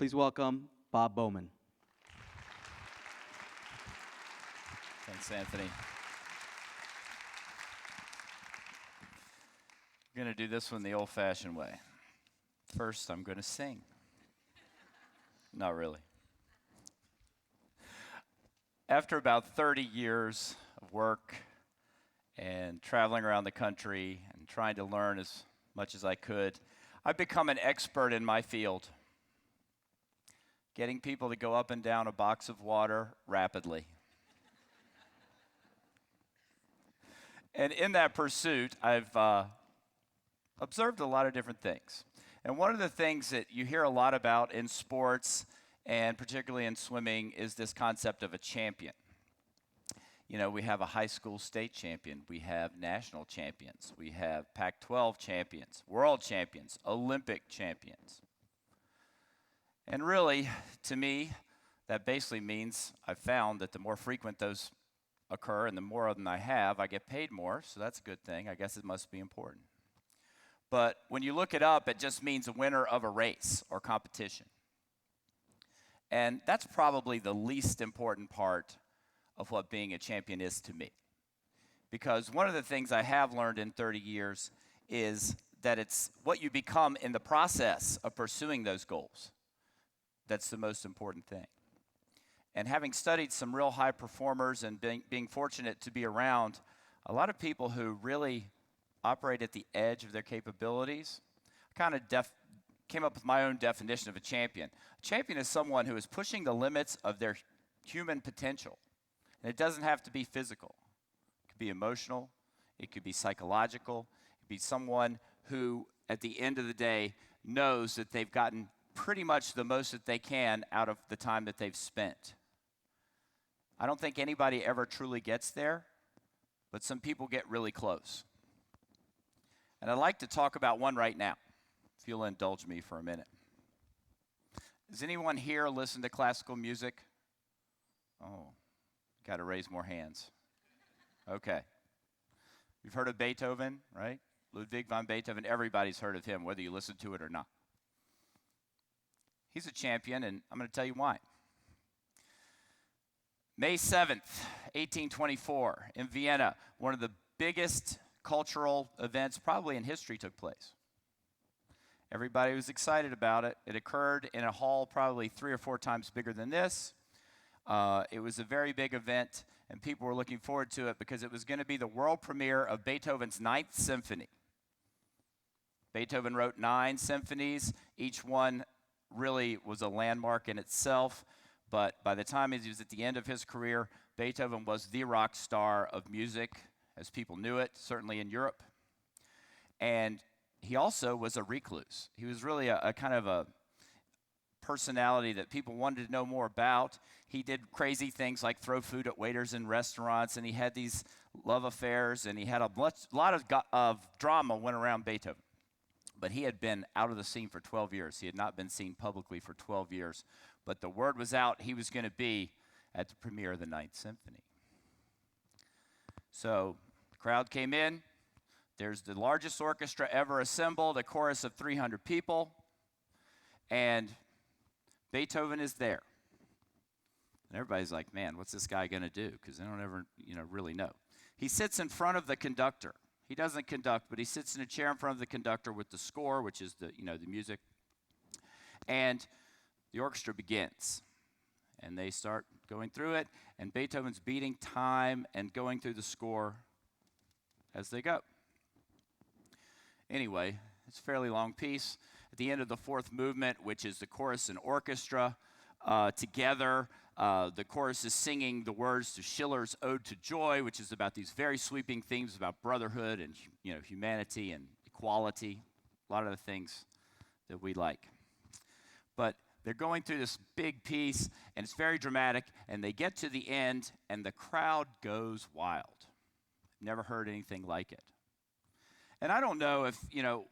Please welcome Bob Bowman. Thanks, Anthony. I'm going to do this one the old-fashioned way. First, I'm going to sing. Not really. After about 30 years of work and traveling around the country and trying to learn as much as I could, I've become an expert in my field. Getting people to go up and down a box of water rapidly. And in that pursuit, I've observed a lot of different things. And one of the things that you hear a lot about in sports, and particularly in swimming, is this concept of a champion. You know, we have a high school state champion, we have national champions, we have Pac-12 champions, world champions, Olympic champions. And really, to me, that basically means I've found that the more frequent those occur and the more of them I have, I get paid more, so that's a good thing. I guess it must be important. But when you look it up, it just means a winner of a race or competition. And that's probably the least important part of what being a champion is to me. Because one of the things I have learned in 30 years is that it's what you become in the process of pursuing those goals that's the most important thing. And having studied some real high performers and being fortunate to be around a lot of people who really operate at the edge of their capabilities, I kind of came up with my own definition of a champion. A champion is someone who is pushing the limits of their human potential. And it doesn't have to be physical. It could be emotional. It could be psychological. It could be someone who, at the end of the day, knows that they've gotten pretty much the most that they can out of the time that they've spent. I don't think anybody ever truly gets there, but some people get really close. And I'd like to talk about one right now, if you'll indulge me for a minute. Does anyone here listen to classical music? Oh, got to raise more hands. Okay. You've heard of Beethoven, right? Ludwig van Beethoven. Everybody's heard of him, whether you listen to it or not. He's a champion, and I'm going to tell you why. May 7th, 1824, in Vienna, one of the biggest cultural events probably in history took place. Everybody was excited about it. It occurred in a hall probably 3 or 4 times bigger than this. It was a very big event, and people were looking forward to it because it was going to be the world premiere of Beethoven's 9th Symphony. Beethoven wrote 9 symphonies. Each one really was a landmark in itself, but by the time he was at the end of his career, Beethoven was the rock star of music, as people knew it, certainly in Europe. And he also was a recluse. He was really a kind of a personality that people wanted to know more about. He did crazy things like throw food at waiters in restaurants, and he had these love affairs, and he had a lot of drama went around Beethoven. But he had been out of the scene for 12 years. He had not been seen publicly for 12 years. But the word was out he was going to be at the premiere of the 9th Symphony. So the crowd came in. There's the largest orchestra ever assembled, a chorus of 300 people. And Beethoven is there. And everybody's like, man, what's this guy going to do? Because they don't ever really know. He sits in front of the conductor. He doesn't conduct, but he sits in a chair in front of the conductor with the score, which is the music. And the orchestra begins. And they start going through it, and Beethoven's beating time and going through the score as they go. Anyway, it's a fairly long piece. At the end of the 4th movement, which is the chorus and orchestra together, the chorus is singing the words to Schiller's Ode to Joy, which is about these very sweeping themes about brotherhood and humanity and equality, a lot of the things that we like. But they're going through this big piece, and it's very dramatic, and they get to the end, and the crowd goes wild. Never heard anything like it. And I don't know if,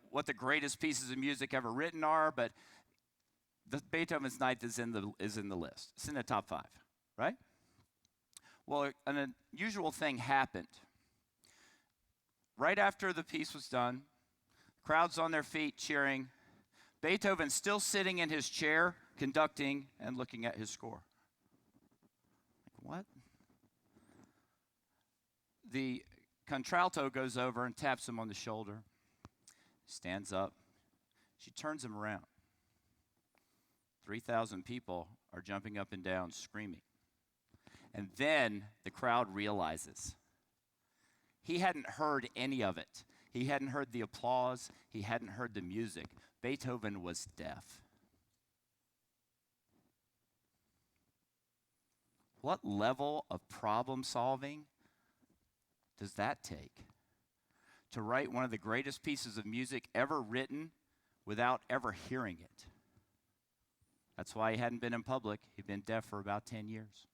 what the greatest pieces of music ever written are, but Beethoven's Ninth is in the list. It's in the top 5, right? Well, an unusual thing happened. Right after the piece was done, crowds on their feet cheering. Beethoven's still sitting in his chair, conducting and looking at his score. What? The contralto goes over and taps him on the shoulder, stands up. She turns him around. 3,000 people are jumping up and down, screaming. And then the crowd realizes he hadn't heard any of it. He hadn't heard the applause. He hadn't heard the music. Beethoven was deaf. What level of problem solving does that take to write one of the greatest pieces of music ever written without ever hearing it? That's why he hadn't been in public. He'd been deaf for about 10 years.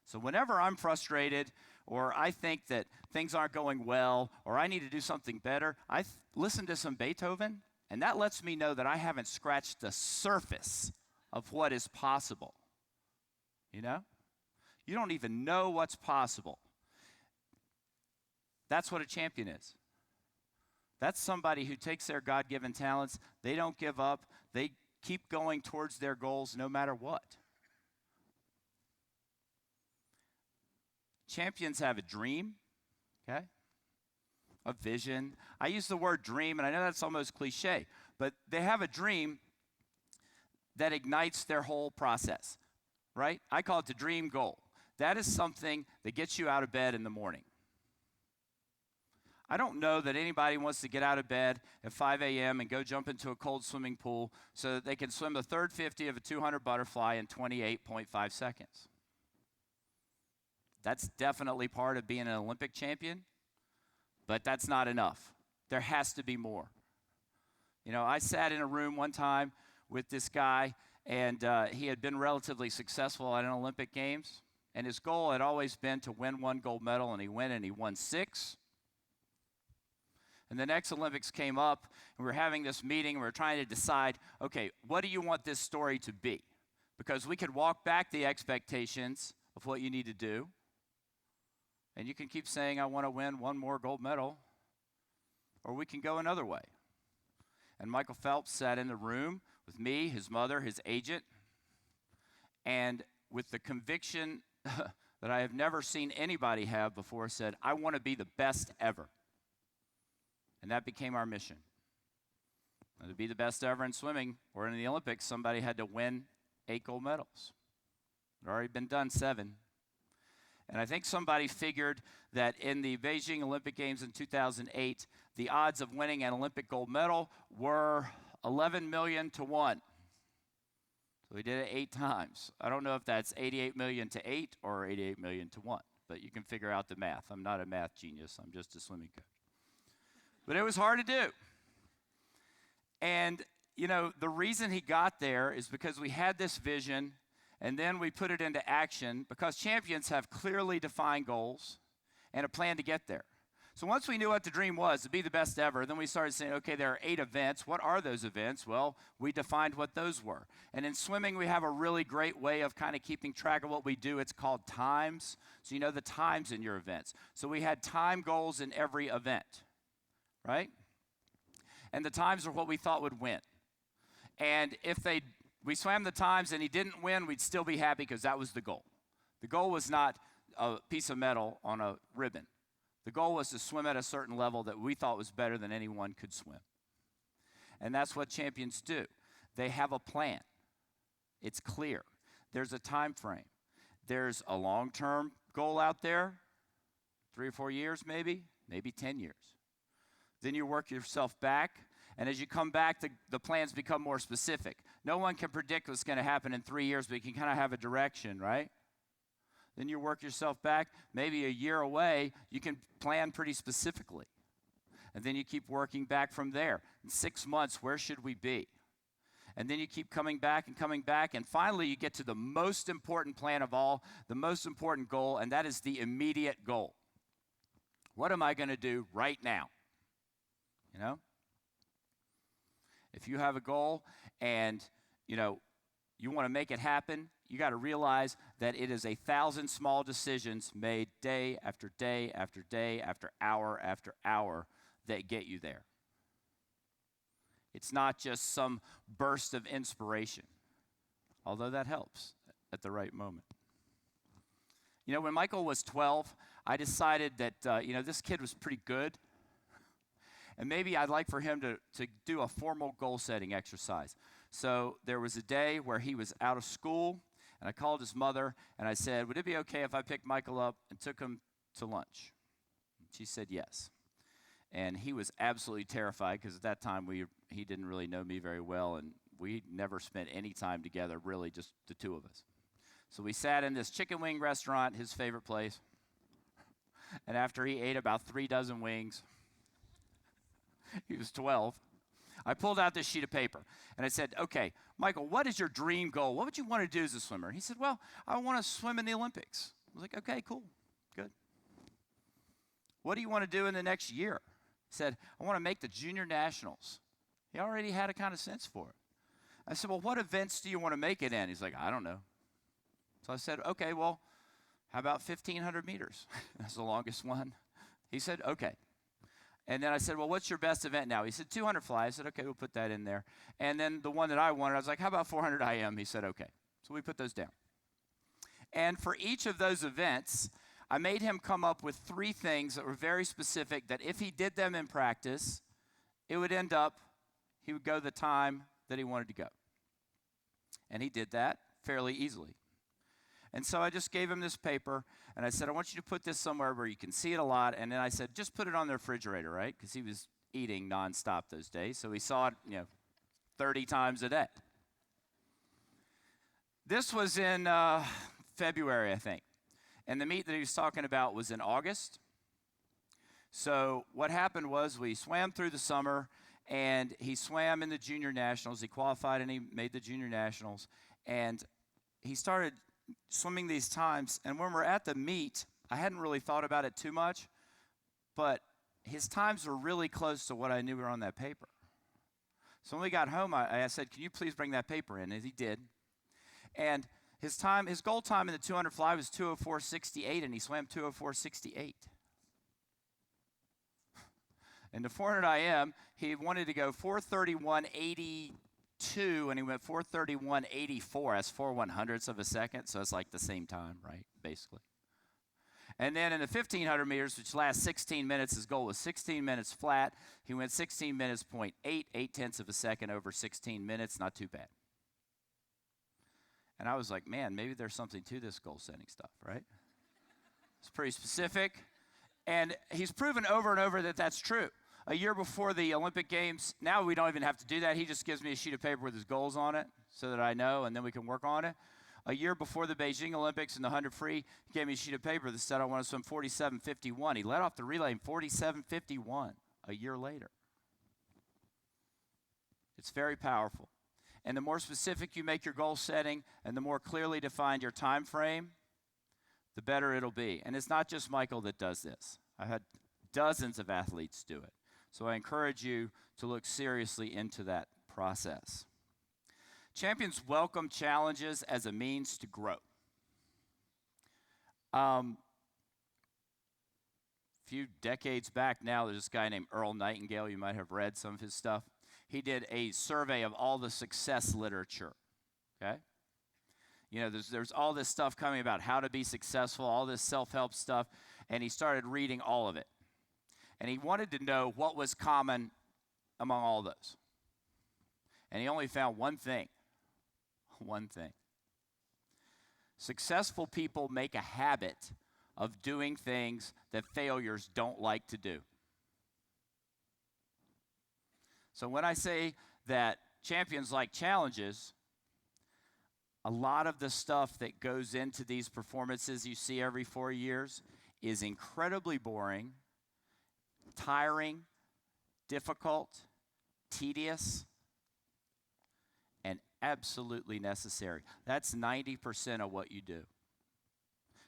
So whenever I'm frustrated or I think that things aren't going well or I need to do something better, I listen to some Beethoven, and that lets me know that I haven't scratched the surface of what is possible. You know? You don't even know what's possible. That's what a champion is. That's somebody who takes their God-given talents, they don't give up, they keep going towards their goals no matter what. Champions have a dream, okay? A vision. I use the word dream, and I know that's almost cliche, but they have a dream that ignites their whole process, right? I call it the dream goal. That is something that gets you out of bed in the morning. I don't know that anybody wants to get out of bed at 5 a.m. and go jump into a cold swimming pool so that they can swim the third 50 of a 200 butterfly in 28.5 seconds. That's definitely part of being an Olympic champion, but that's not enough. There has to be more. You know, I sat in a room one time with this guy, and he had been relatively successful at an Olympic Games, and his goal had always been to win 1 gold medal, and he won 6. And the next Olympics came up, and we were having this meeting, and we were trying to decide, okay, what do you want this story to be? Because we could walk back the expectations of what you need to do, and you can keep saying, I want to win 1 more gold medal, or we can go another way. And Michael Phelps sat in the room with me, his mother, his agent, and with the conviction that I have never seen anybody have before, said, I want to be the best ever. And that became our mission. And to be the best ever in swimming or in the Olympics, somebody had to win 8 gold medals. It had already been done 7. And I think somebody figured that in the Beijing Olympic Games in 2008, the odds of winning an Olympic gold medal were 11 million to 1. So we did it 8 times. I don't know if that's 88 million to 8 or 88 million to 1, but you can figure out the math. I'm not a math genius. I'm just a swimming coach. But it was hard to do. And, you know, the reason he got there is because we had this vision, and then we put it into action because champions have clearly defined goals and a plan to get there. So once we knew what the dream was, to be the best ever, then we started saying, okay, there are 8 events. What are those events? Well, we defined what those were. And in swimming, we have a really great way of kind of keeping track of what we do. It's called times. So you know the times in your events. So we had time goals in every event, right? And the times are what we thought would win. And if we swam the times and he didn't win, we'd still be happy because that was the goal. The goal was not a piece of metal on a ribbon. The goal was to swim at a certain level that we thought was better than anyone could swim. And that's what champions do. They have a plan. It's clear. There's a time frame. There's a long-term goal out there, 3 or 4 years maybe 10 years. Then you work yourself back, and as you come back, the plans become more specific. No one can predict what's going to happen in 3 years, but you can kind of have a direction, right? Then you work yourself back, maybe a year away, you can plan pretty specifically. And then you keep working back from there. In 6 months, where should we be? And then you keep coming back, and finally you get to the most important plan of all, the most important goal, and that is the immediate goal. What am I going to do right now? You know? If you have a goal and, you know, you want to make it happen, you got to realize that it is 1,000 small decisions made day after day after day after hour that get you there. It's not just some burst of inspiration, although that helps at the right moment. You know, when Michael was 12, I decided that, this kid was pretty good. And maybe I'd like for him to do a formal goal-setting exercise. So there was a day where he was out of school, and I called his mother, and I said, would it be okay if I picked Michael up and took him to lunch? She said yes. And he was absolutely terrified because at that time he didn't really know me very well, and we never spent any time together, really just the two of us. So we sat in this chicken wing restaurant, his favorite place, and after he ate about 3 dozen wings, he was 12, I pulled out this sheet of paper, and I said, okay, Michael, what is your dream goal? What would you want to do as a swimmer? And he said, well, I want to swim in the Olympics. I was like, okay, cool, good. What do you want to do in the next year? He said, I want to make the junior nationals. He already had a kind of sense for it. I said, well, what events do you want to make it in? He's like, I don't know. So I said, okay, well, how about 1,500 meters? That's the longest one. He said, okay. And then I said, well, what's your best event now? He said, 200 fly. I said, okay, we'll put that in there. And then the one that I wanted, I was like, how about 400 IM? He said, okay. So we put those down. And for each of those events, I made him come up with 3 things that were very specific that if he did them in practice, it would end up, he would go the time that he wanted to go. And he did that fairly easily. And so I just gave him this paper, and I said, I want you to put this somewhere where you can see it a lot. And then I said, just put it on the refrigerator, right? Because he was eating nonstop those days, so he saw it, 30 times a day. This was in February, I think. And the meet that he was talking about was in August. So what happened was we swam through the summer, and he swam in the junior nationals. He qualified, and he made the junior nationals. And he started swimming these times, and when we're at the meet, I hadn't really thought about it too much, but his times were really close to what I knew were on that paper. So when we got home, I said, can you please bring that paper in? And he did. And his goal time in the 200 fly was 2:04.68, and he swam 2:04.68. In the 400 IM, he wanted to go 4:31.82, and he went 4:31.84. That's 4/100ths of a second, so it's like the same time, right, basically. And then in the 1,500 meters, which lasts 16 minutes, his goal was 16 minutes flat. He went 16 minutes, 0.8 of a second over 16 minutes. Not too bad. And I was like, man, maybe there's something to this goal-setting stuff, right? It's pretty specific. And he's proven over and over that that's true. A year before the Olympic Games, now we don't even have to do that. He just gives me a sheet of paper with his goals on it so that I know, and then we can work on it. A year before the Beijing Olympics in the 100 free, he gave me a sheet of paper that said I want to swim 47.51. He led off the relay in 47.51 a year later. It's very powerful. And the more specific you make your goal setting and the more clearly defined your time frame, the better it'll be. And it's not just Michael that does this. I've had dozens of athletes do it. So I encourage you to look seriously into that process. Champions welcome challenges as a means to grow. A few decades back now, there's this guy named Earl Nightingale. You might have read some of his stuff. He did a survey of all the success literature, okay? There's all this stuff coming about how to be successful, all this self-help stuff, and he started reading all of it. And he wanted to know what was common among all those. And he only found one thing. One thing. Successful people make a habit of doing things that failures don't like to do. So when I say that champions like challenges, a lot of the stuff that goes into these performances you see every 4 years is incredibly boring, tiring, difficult, tedious, and absolutely necessary. That's 90% of what you do.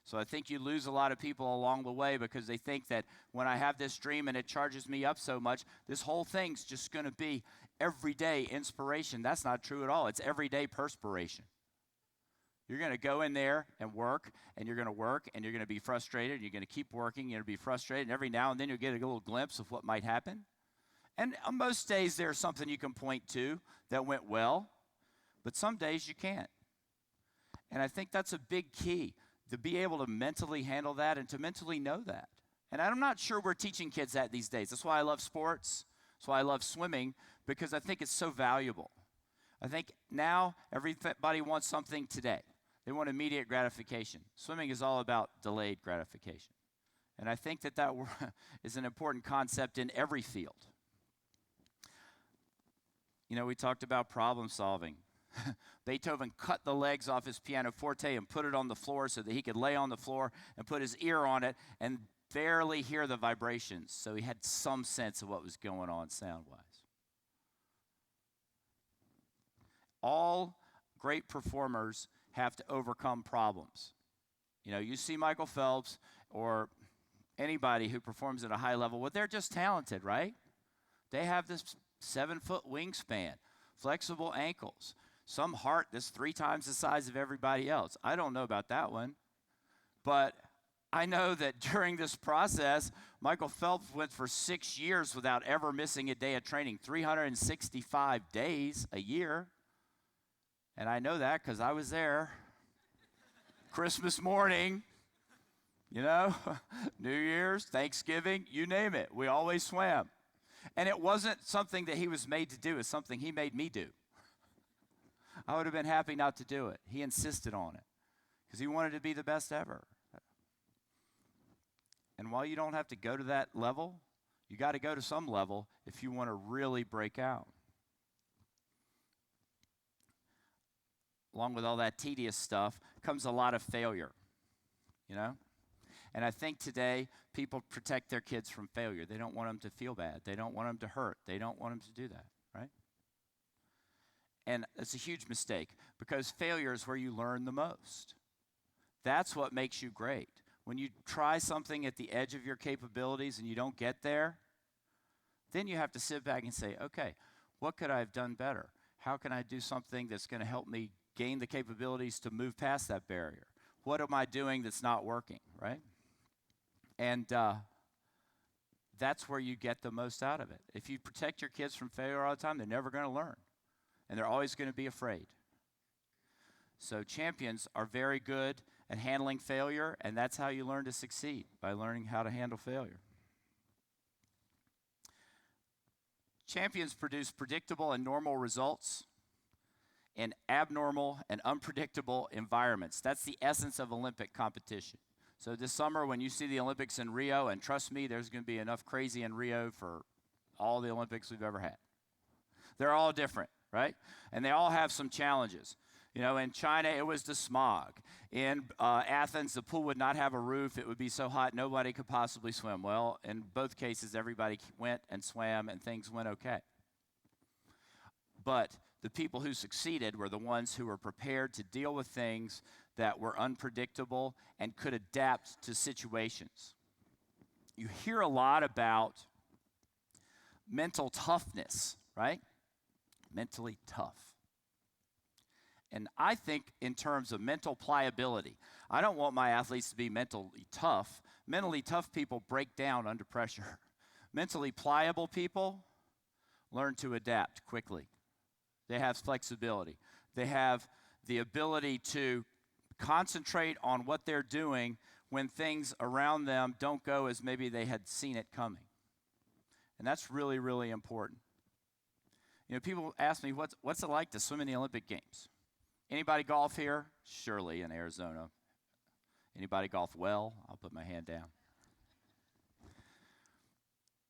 So I think you lose a lot of people along the way because they think that when I have this dream and it charges me up so much, this whole thing's just going to be everyday inspiration. That's not true at all. It's everyday perspiration. You're going to go in there and work, and you're going to work, and you're going to be frustrated, and you're going to keep working, you're going to be frustrated, and every now and then you'll get a little glimpse of what might happen, And on most days, there's something you can point to that went well, but some days you can't. And I think that's a big key, to be able to mentally handle that and to mentally know that. And I'm not sure we're teaching kids that these days. That's why I love sports. That's why I love swimming, because I think it's so valuable. I think now everybody wants something today. They want immediate gratification. Swimming is all about delayed gratification. And I think that is an important concept in every field. You know, we talked about problem solving. Beethoven cut the legs off his pianoforte and put it on the floor so that he could lay on the floor and put his ear on it and barely hear the vibrations. So he had some sense of what was going on sound-wise. All great performers have to overcome problems. You know, you see Michael Phelps or anybody who performs at a high level, well, they're just talented, right? They have this 7-foot wingspan, flexible ankles, some heart that's 3 times the size of everybody else. I don't know about that one, but I know that during this process, Michael Phelps went for 6 years without ever missing a day of training, 365 days a year. And I know that because I was there. Christmas morning, you know, New Year's, Thanksgiving, you name it. We always swam. And it wasn't something that he was made to do. It's something he made me do. I would have been happy not to do it. He insisted on it because he wanted to be the best ever. And while you don't have to go to that level, you got to go to some level if you want to really break out. Along with all that tedious stuff comes a lot of failure, you know? And I think today people protect their kids from failure. They don't want them to feel bad. They don't want them to hurt. They don't want them to do that, right? And it's a huge mistake because failure is where you learn the most. That's what makes you great. When you try something at the edge of your capabilities and you don't get there, then you have to sit back and say, okay, what could I have done better? How can I do something that's going to help me gain the capabilities to move past that barrier? What am I doing that's not working, right? And that's where you get the most out of it. If you protect your kids from failure all the time, they're never going to learn. And they're always going to be afraid. So champions are very good at handling failure, and that's how you learn to succeed, by learning how to handle failure. Champions produce predictable and normal results in abnormal and unpredictable environments. That's the essence of Olympic competition. So this summer when you see the Olympics in Rio, and trust me, there's going to be enough crazy in Rio for all the Olympics we've ever had. They're all different, right? And they all have some challenges. You know, in China, it was the smog. In Athens, the pool would not have a roof. It would be so hot, nobody could possibly swim. Well, in both cases, everybody went and swam, and things went okay. But the people who succeeded were the ones who were prepared to deal with things that were unpredictable and could adapt to situations. You hear a lot about mental toughness, right? Mentally tough. And I think in terms of mental pliability, I don't want my athletes to be mentally tough. Mentally tough people break down under pressure. Mentally pliable people learn to adapt quickly. They have flexibility. They have the ability to concentrate on what they're doing when things around them don't go as maybe they had seen it coming. And that's really, really important. You know, people ask me, what's it like to swim in the Olympic Games? Anybody golf here? Surely in Arizona. Anybody golf well? I'll put my hand down.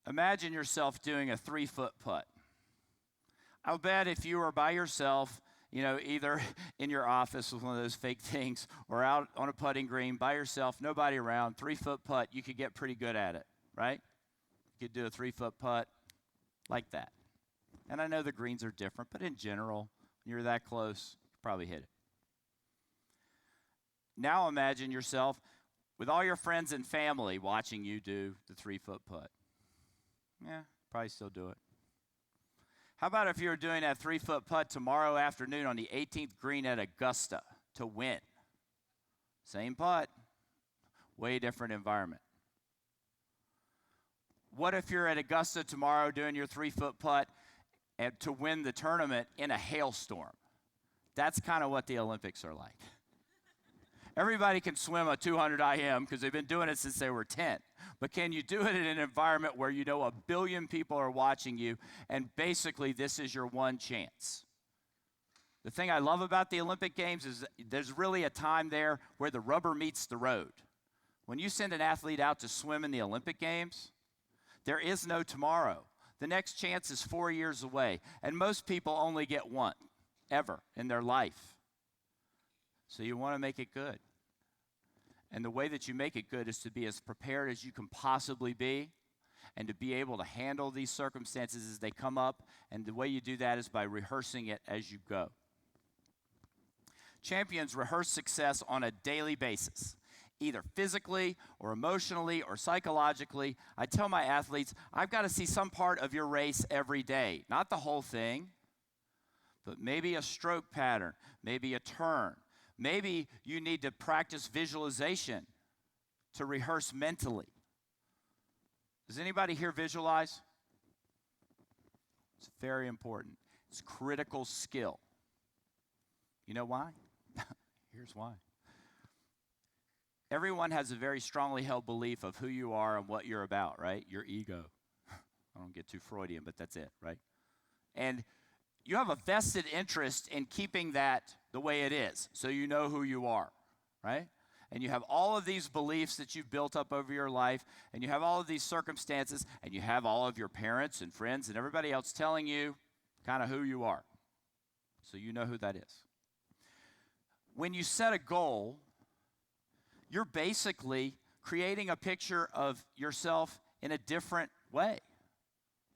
Imagine yourself doing a 3-foot putt. I'll bet if you were by yourself, you know, either in your office with one of those fake things or out on a putting green by yourself, nobody around, 3-foot putt, you could get pretty good at it, right? You could do a 3-foot putt like that. And I know the greens are different, but in general, when you're that close, you probably hit it. Now imagine yourself with all your friends and family watching you do the 3-foot putt. Yeah, probably still do it. How about if you were doing that 3-foot putt tomorrow afternoon on the 18th green at Augusta to win? Same putt, way different environment. What if you're at Augusta tomorrow doing your 3-foot putt and to win the tournament in a hailstorm? That's kind of what the Olympics are like. Everybody can swim a 200 IM because they've been doing it since they were 10. But can you do it in an environment where you know 1 billion people are watching you, and basically this is your one chance? The thing I love about the Olympic Games is there's really a time there where the rubber meets the road. When you send an athlete out to swim in the Olympic Games, there is no tomorrow. The next chance is 4 years away, and most people only get one, ever, in their life. So you want to make it good. And the way that you make it good is to be as prepared as you can possibly be and to be able to handle these circumstances as they come up. And the way you do that is by rehearsing it as you go. Champions rehearse success on a daily basis, either physically or emotionally or psychologically. I tell my athletes, I've got to see some part of your race every day, not the whole thing, but maybe a stroke pattern, maybe a turn. Maybe you need to practice visualization to rehearse mentally. Does anybody here visualize? It's very important. It's critical skill. You know why? Here's why. Everyone has a very strongly held belief of who you are and what you're about, right? Your ego. I don't get too Freudian, but that's it, right? And you have a vested interest in keeping that the way it is, so you know who you are, right? And you have all of these beliefs that you've built up over your life, and you have all of these circumstances, and you have all of your parents and friends and everybody else telling you kind of who you are, so you know who that is. When you set a goal, you're basically creating a picture of yourself in a different way.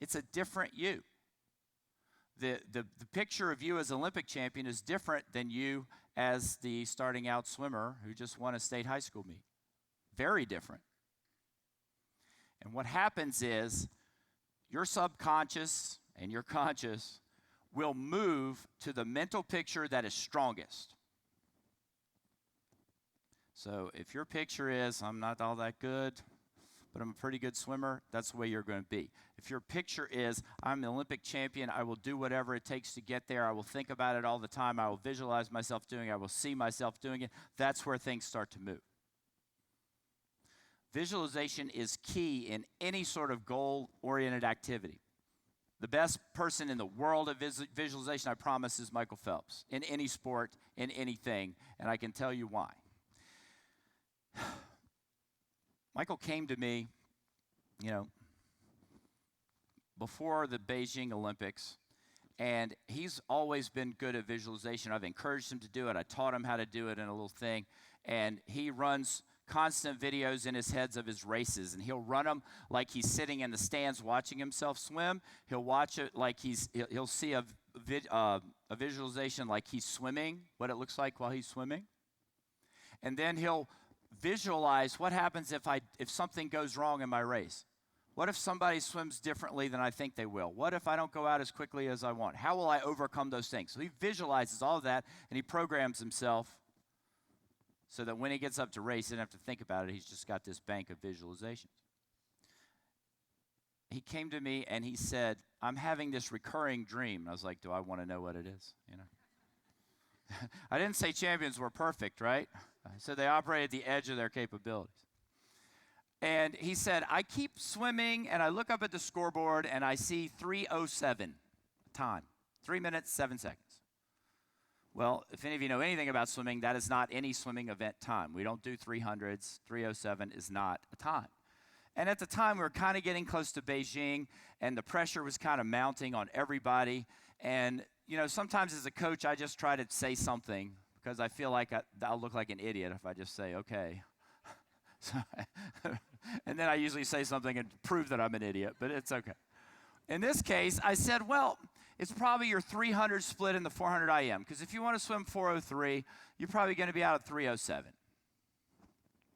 It's a different you. The picture of you as Olympic champion is different than you as the starting out swimmer who just won a state high school meet. Very different. And what happens is your subconscious and your conscious will move to the mental picture that is strongest. So if your picture is, I'm not all that good, but I'm a pretty good swimmer, that's the way you're going to be. If your picture is, I'm an Olympic champion, I will do whatever it takes to get there, I will think about it all the time, I will visualize myself doing it, I will see myself doing it, that's where things start to move. Visualization is key in any sort of goal-oriented activity. The best person in the world at visualization, I promise, is Michael Phelps, in any sport, in anything, and I can tell you why. Michael came to me, before the Beijing Olympics, and he's always been good at visualization. I've encouraged him to do it. I taught him how to do it in a little thing, and he runs constant videos in his heads of his races, and he'll run them like he's sitting in the stands watching himself swim. He'll watch it like he'll see a visualization like he's swimming, what it looks like while he's swimming, and then he'll visualize what happens if something goes wrong in my race. What if somebody swims differently than I think they will? What if I don't go out as quickly as I want? How will I overcome those things? So he visualizes all of that, and he programs himself so that when he gets up to race, he doesn't have to think about it. He's just got this bank of visualizations. He came to me and he said, I'm having this recurring dream. And I was like, do I want to know what it is? I didn't say champions were perfect, right? I said they operate at the edge of their capabilities. And he said, I keep swimming, and I look up at the scoreboard, and I see 3:07 time, 3 minutes, 7 seconds. Well, if any of you know anything about swimming, that is not any swimming event time. We don't do 300s. 3:07 is not a time. And at the time, we were kind of getting close to Beijing, and the pressure was kind of mounting on everybody. And, sometimes as a coach, I just try to say something because I feel like I'll look like an idiot if I just say, okay. And then I usually say something and prove that I'm an idiot, but it's okay. In this case, I said, well, it's probably your 300 split in the 400 IM, because if you want to swim 4:03, you're probably going to be out at 3:07.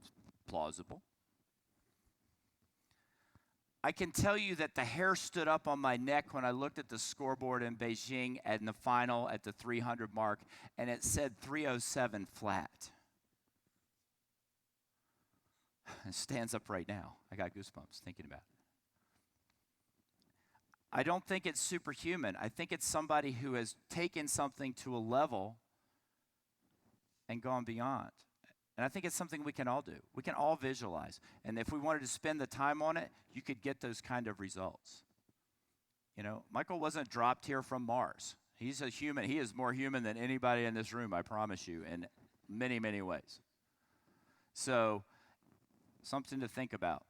It's plausible. I can tell you that the hair stood up on my neck when I looked at the scoreboard in Beijing in the final at the 300 mark, and it said 3:07 flat. It stands up right now. I got goosebumps thinking about it. I don't think it's superhuman. I think it's somebody who has taken something to a level and gone beyond. And I think it's something we can all do. We can all visualize. And if we wanted to spend the time on it, you could get those kind of results. You know, Michael wasn't dropped here from Mars. He's a human. He is more human than anybody in this room, I promise you, in many, many ways. So, something to think about.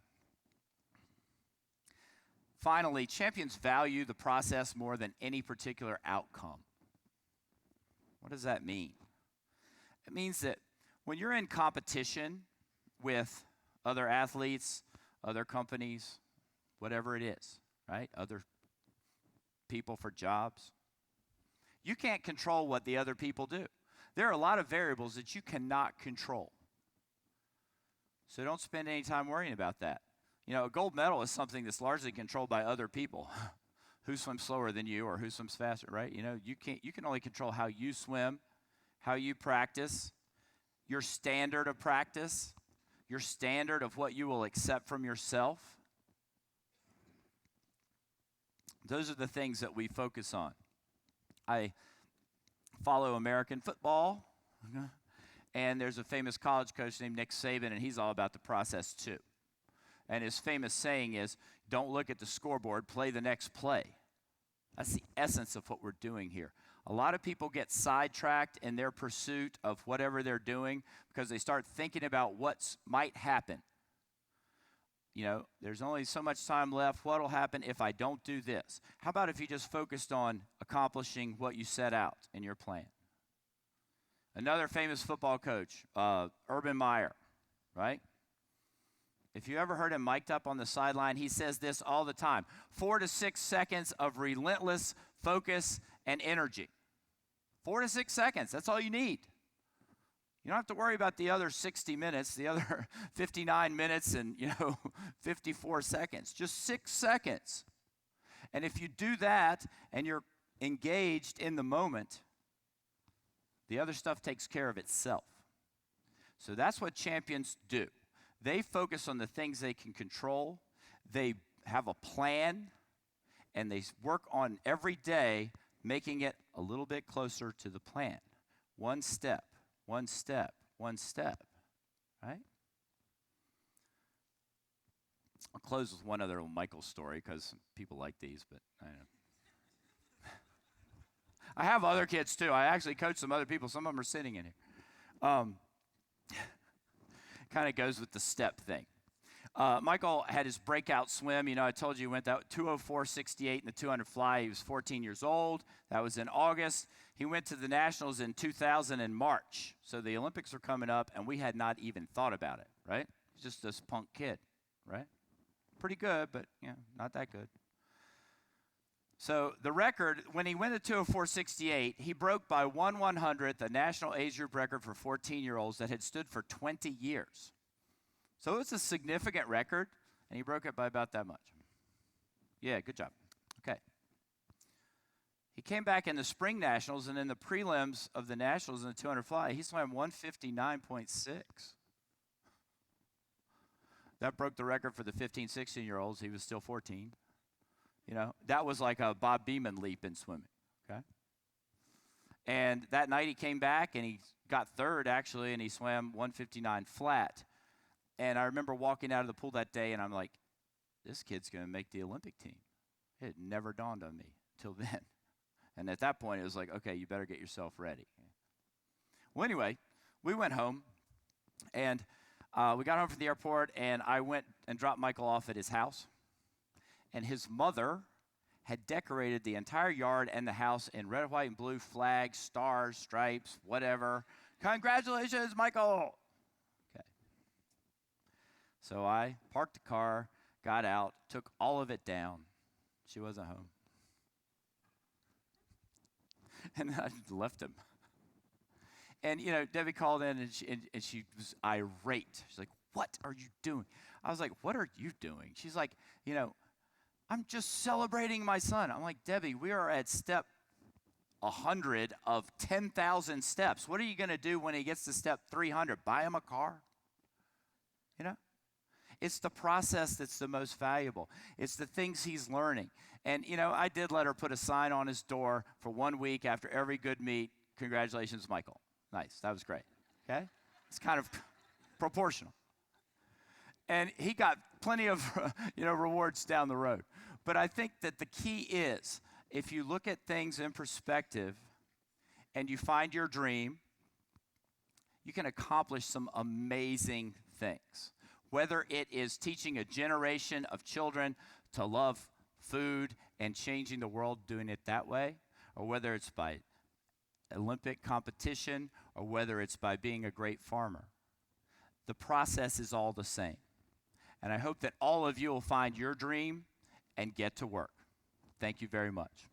Finally, champions value the process more than any particular outcome. What does that mean? It means that when you're in competition with other athletes, other companies, whatever it is, right? Other people for jobs, you can't control what the other people do. There are a lot of variables that you cannot control. So don't spend any time worrying about that. You know, a gold medal is something that's largely controlled by other people. Who swims slower than you or who swims faster, right? You know, you can only control how you swim, how you practice, your standard of practice, your standard of what you will accept from yourself. Those are the things that we focus on. I follow American football, and there's a famous college coach named Nick Saban, and he's all about the process too. And his famous saying is, don't look at the scoreboard, play the next play. That's the essence of what we're doing here. A lot of people get sidetracked in their pursuit of whatever they're doing because they start thinking about what might happen. You know, there's only so much time left. What will happen if I don't do this? How about if you just focused on accomplishing what you set out in your plan? Another famous football coach, Urban Meyer, right? If you ever heard him mic'd up on the sideline, he says this all the time. 4 to 6 seconds of relentless focus and energy. 4 to 6 seconds, that's all you need. You don't have to worry about the other 60 minutes, the other 59 minutes and, 54 seconds. Just 6 seconds. And if you do that and you're engaged in the moment, the other stuff takes care of itself. So that's what champions do. They focus on the things they can control. They have a plan, and they work on every day making it a little bit closer to the plan. One step, one step, one step, right? I'll close with one other Michael story because people like these, but I don't know. I have other kids too. I actually coach some other people. Some of them are sitting in here. Kind of goes with the step thing. Michael had his breakout swim. You know, I told you he went that 204.68 in the 200 fly. He was 14 years old. That was in August. He went to the Nationals in 2000 in March. So the Olympics were coming up, and we had not even thought about it, right? Just this punk kid, right? Pretty good, but, not that good. So the record, when he went to 204.68, he broke by 1/100th the national age group record for 14-year-olds that had stood for 20 years. So it's a significant record, and he broke it by about that much. Yeah, good job. Okay. He came back in the spring nationals, and in the prelims of the nationals in the 200 fly, he swam 159.6. That broke the record for the 15, 16-year-olds. He was still 14. That was like a Bob Beeman leap in swimming, okay? And that night he came back, and he got third, actually, and he swam 159 flat. And I remember walking out of the pool that day, and I'm like, this kid's going to make the Olympic team. It never dawned on me till then. And at that point, it was like, okay, you better get yourself ready. Well, anyway, we went home, and we got home from the airport, and I went and dropped Michael off at his house. And his mother had decorated the entire yard and the house in red, white, and blue flags, stars, stripes, whatever. Congratulations, Michael. Okay. So I parked the car, got out, took all of it down. She wasn't home. And then I left him. And, Debbie called in, and she was irate. She's like, what are you doing? I was like, what are you doing? She's like, I'm just celebrating my son. I'm like, Debbie, we are at step 100 of 10,000 steps. What are you going to do when he gets to step 300? Buy him a car? It's the process that's the most valuable. It's the things he's learning. And, I did let her put a sign on his door for 1 week after every good meet. Congratulations, Michael. Nice. That was great. Okay? It's kind of proportional. And he got plenty of, rewards down the road. But I think that the key is, if you look at things in perspective and you find your dream, you can accomplish some amazing things. Whether it is teaching a generation of children to love food and changing the world doing it that way, or whether it's by Olympic competition, or whether it's by being a great farmer, the process is all the same. And I hope that all of you will find your dream and get to work. Thank you very much.